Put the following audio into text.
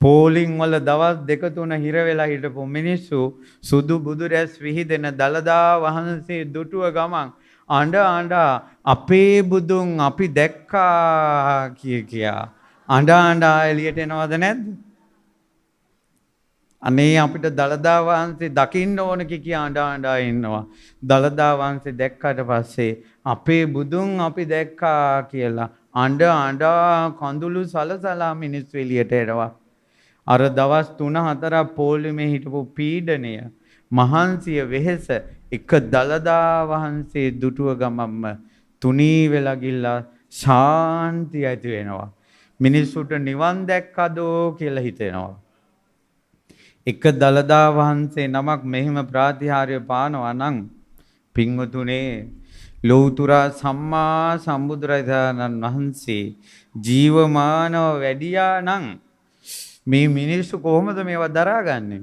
පෝලිං වල දවස් දෙක තුන හිර වෙලා හිටපු මිනිස්සු සුදු බුදු රැස් විහිදෙන දලදා වහන්සේ දුටුව ගමන් අඬ අඬ අපේ බුදුන් අපි දැක්කා කියා අඬ අඬ එළියට එනවද නැද්ද? අනේ අපිට දලදා වහන්සේ දකින්න ඕන කිය අඬ අඬ ඉන්නවා. දලදා වහන්සේ දැක්කට පස්සේ අපේ බුදුන් අපි දැක්කා කියලා අඬ අඬ කඳුළු සලසලා මිනිස්සු එළියට එනවා. අර දවස් 3-4 පොලිමේ හිටපු පීඩනය මහන්සිය වෙහෙස එක දලදා වහන්සේ දුටුව ගමම්ම තුනී වෙලා ගිල්ලා ශාන්තිය ඇති වෙනවා. මිනිස්සුන්ට නිවන් දැක්කදෝ කියලා හිතෙනවා. එක දලදා වහන්සේ නමක් මෙහිම ප්‍රාතිහාර්ය පානවා නම් පින්වතුනේ ලෞතර සම්මා සම්බුදුරජාණන් වහන්සේ ජීවමානව වැඩියා නම් මේ මිනිස්සු කොහොමද මේවා දරාගන්නේ?